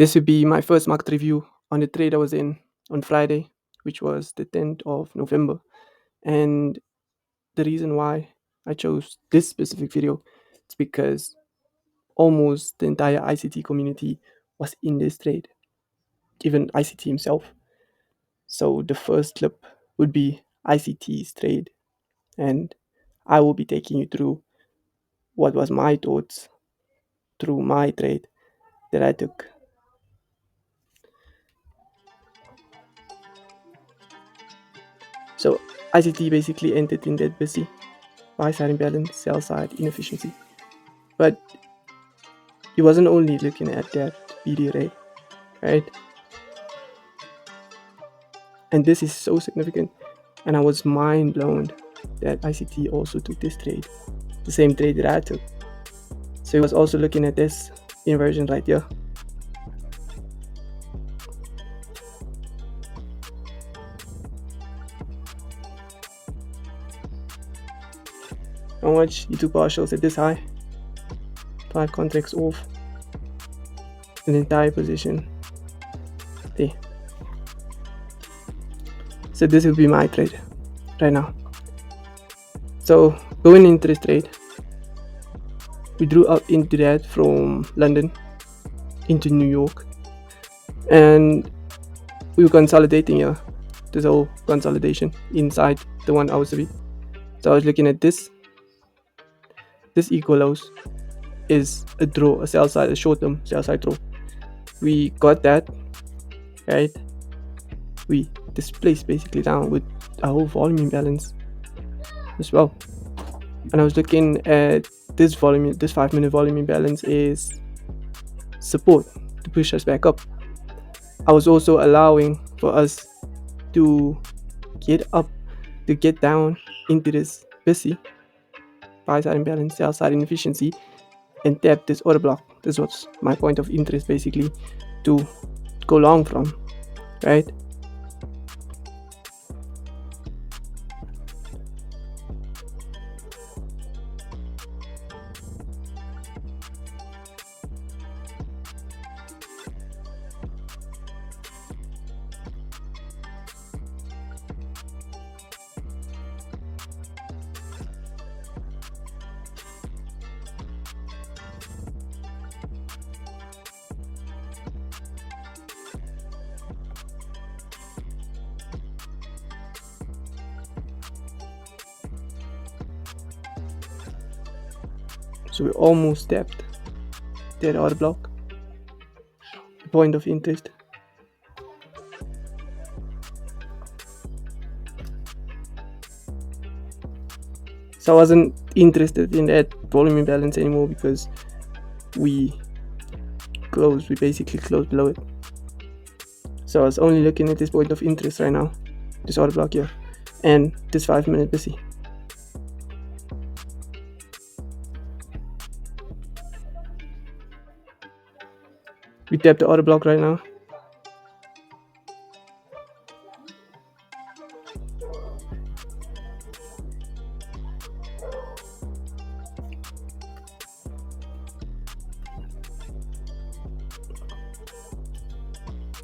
This would be my first market review on the trade I was in on Friday, which was the 10th of November. And the reason why I chose this specific video is because almost the entire ICT community was in this trade, even ICT himself. So the first clip would be ICT's trade, and I will be taking you through what was my thoughts through my trade that I took. So ICT basically ended in that busy buy side imbalance, sell side inefficiency. But he wasn't only looking at that BD rate, right? And this is so significant. And I was mind blown that ICT also took this trade, the same trade that I took. So he was also looking at this inversion right here. How much? He took partials at this high. 5 contracts off. An entire position. There. So this will be my trade right now. So going into this trade, we drew up into that from London into New York, and we were consolidating here. This whole consolidation inside the 1 hour SB. So I was looking at this. This equal lows is a draw, a sell side, a short term sell side draw. We got that, right? We displaced basically down with a whole volume imbalance as well. And I was looking at this volume, this 5-minute volume imbalance is support to push us back up. I was also allowing for us to get up, to get down into this busy buy side imbalance, sell side inefficiency, and tap this order block. This was my point of interest basically to go long from, right? So we almost tapped that order block, the point of interest. So I wasn't interested in that volume imbalance anymore because we basically closed below it. So I was only looking at this point of interest right now, this order block here, and this 5-minute busy. We tap the order block right now.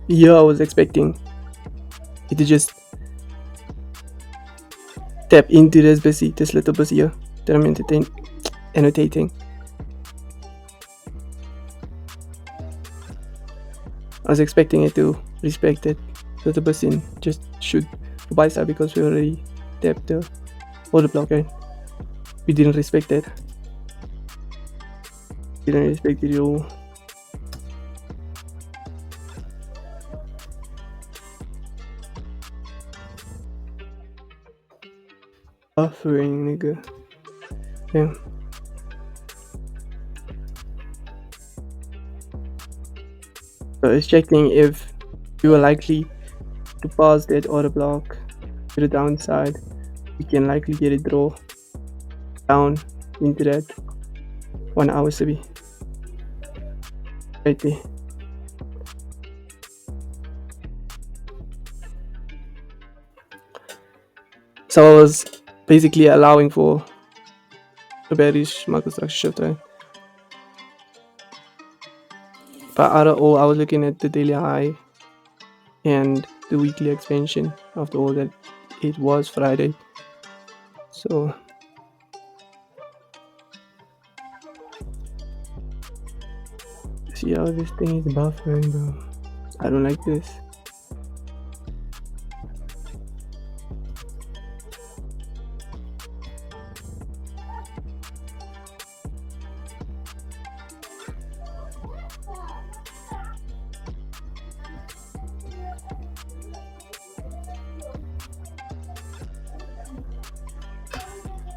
Here I was expecting it to just tap into this busy, this little busy here that I'm annotating. I was expecting it to respect it, little busy, and just shoot the buy side because we already tapped the order block, right? We didn't respect that. Didn't respect it at all. Buffering, nigga. Yeah. So it's checking if we were likely to pass that order block to the downside. We can likely get a draw down into that 1 hour SB. Right there. So I was basically allowing for a bearish market structure shift, right? But out of all, I was looking at the daily high and the weekly expansion. After all, that it was Friday, so see how this thing is buffering, bro. I don't like this.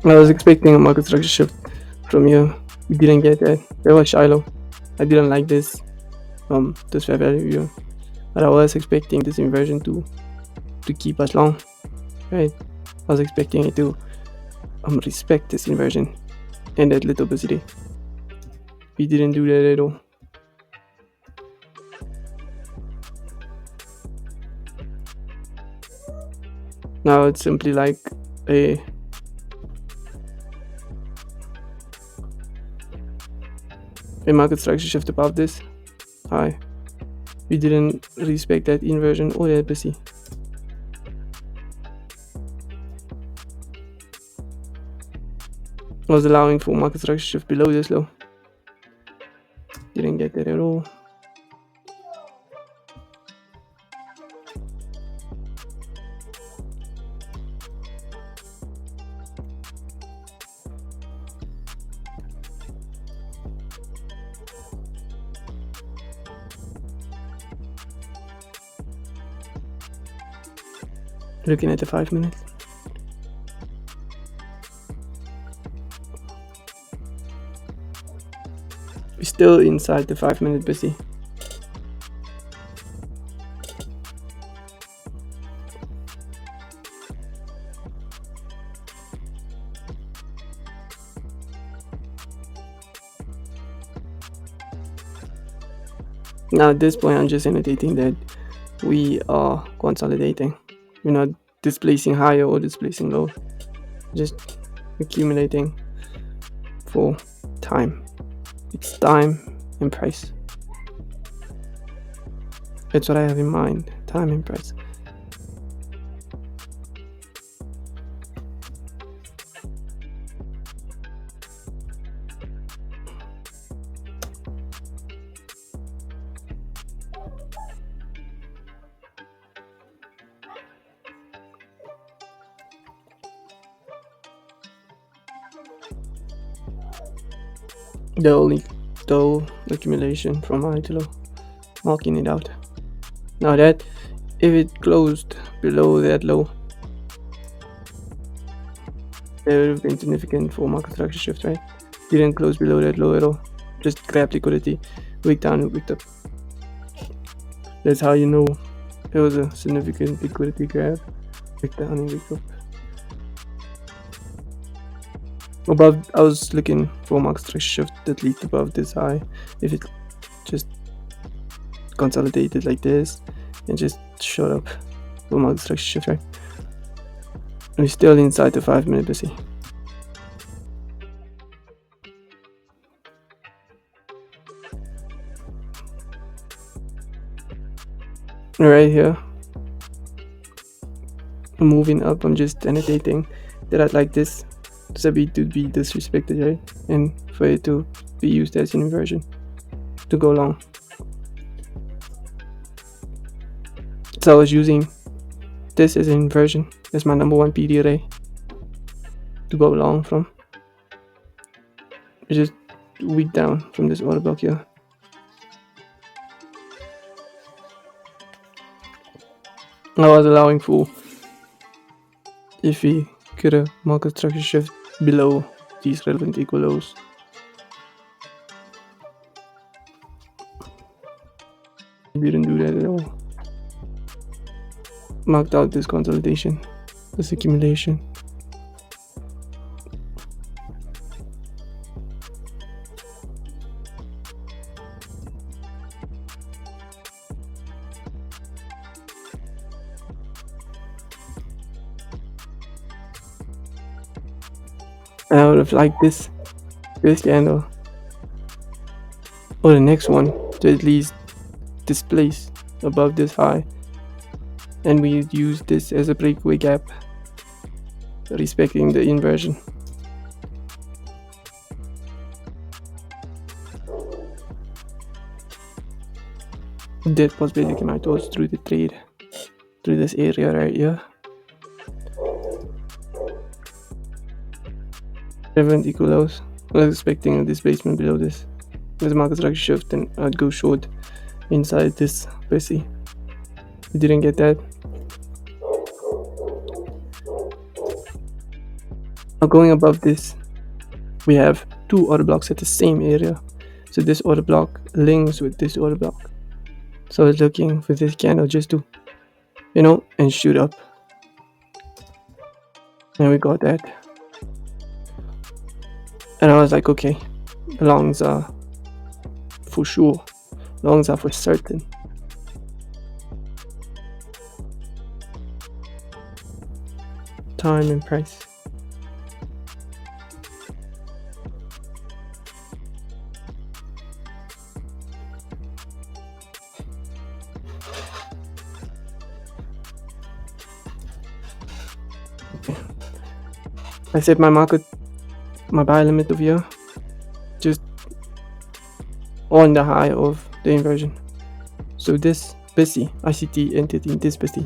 I was expecting a market structure shift from here. We didn't get that. That was shallow. I didn't like this fair value here. But I was expecting this inversion to keep us long. Right? I was expecting it to respect this inversion and that little opacity. We didn't do that at all. Now it's simply like a market structure shift above this high. We didn't respect that inversion or that opacity. Was allowing for market structure shift below this low. Didn't get that at all. Looking at the 5 minutes. We're still inside the 5 minute busy. Now at this point I'm just annotating that we are consolidating. We're not displacing higher or displacing low. Just accumulating for time. It's time and price. That's what I have in mind. Time and price. The only dull accumulation from high to low, marking it out. Now that if it closed below that low, it would have been significant for market structure shift, right? Didn't close below that low at all. Just grabbed liquidity, wicked down and wicked up. That's how you know it was a significant liquidity grab. Wicked down and wicked up. Above, I was looking for market structure shift that leads above this high. If it just consolidated like this and just shot up for market structure shift, right? We're still inside the 5 minute busy. Right here, moving up, I'm just annotating that I'd like this Zabi to be disrespected, right? And for it to be used as an inversion to go long. So I was using this as an inversion as my number one PD array to go long from. I just weak down from this order block here. I was allowing for if we get a market structure shift below these relevant equal lows. We didn't do that at all. Marked out this consolidation, this accumulation. And I would have liked this candle or the next one to at least displace above this high, and we use this as a breakaway gap, respecting the inversion. That was basically my thoughts through the trade, through this area right here. Relevant equal lows. I was expecting a displacement below this. There's a market structure shift and I'd go short inside this pussy. We didn't get that. Now going above this, we have two order blocks at the same area. So this order block links with this order block. So I was looking for this candle just to, and shoot up. And we got that. And I was like, okay, longs are for sure. Longs are for certain. Time and price. Okay. I set my buy limit over here, just on the high of the inversion. So this busy ICT entered in this busy,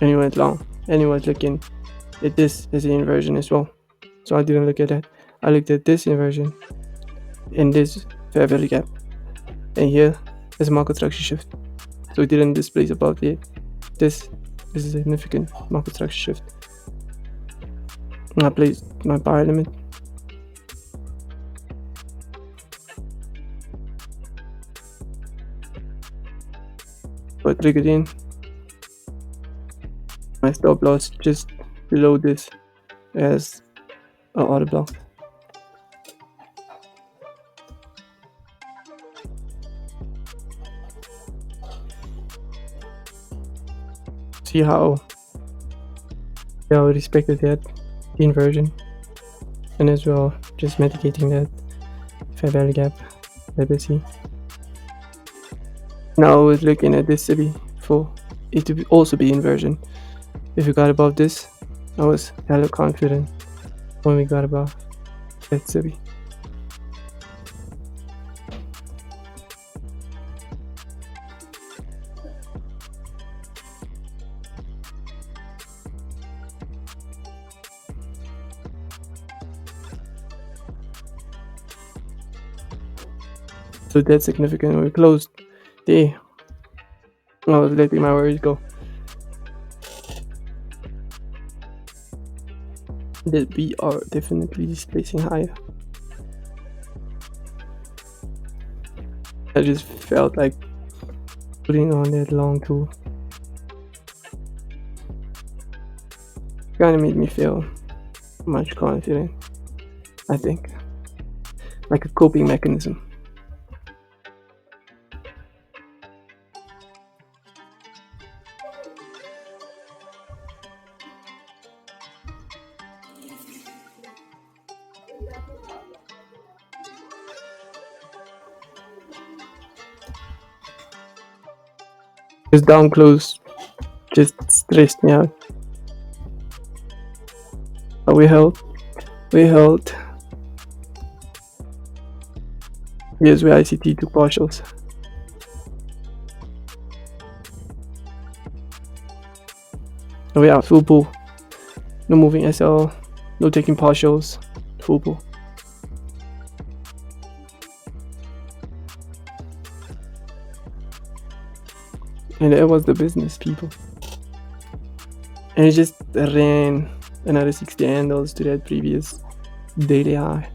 and it went long, and it was looking at this as an inversion as well. So I didn't look at that. I looked at this inversion and this fair value gap, and here is a market structure shift. So it didn't displace above yet. This is a significant market structure shift. And I placed my buy limit. But triggered in. My stop loss just below this as an order block. See how I respected that inversion, and as well just mitigating that fair value gap that we see. Now I was looking at this city for it to also be inversion. If we got above this, I was hella confident when we got above that city. So that's significant. We closed there. I was letting my worries go. That we are definitely displacing higher. I just felt like putting on that long tool. Kind of made me feel much confident, I think. Like a coping mechanism. Just down close just stressed me out. But we held. Here's where ICT took partials. Oh yeah, full pull. No moving SL, no taking partials, full pull. And that was the business, people. And it just ran another 60 handles to that previous daily high.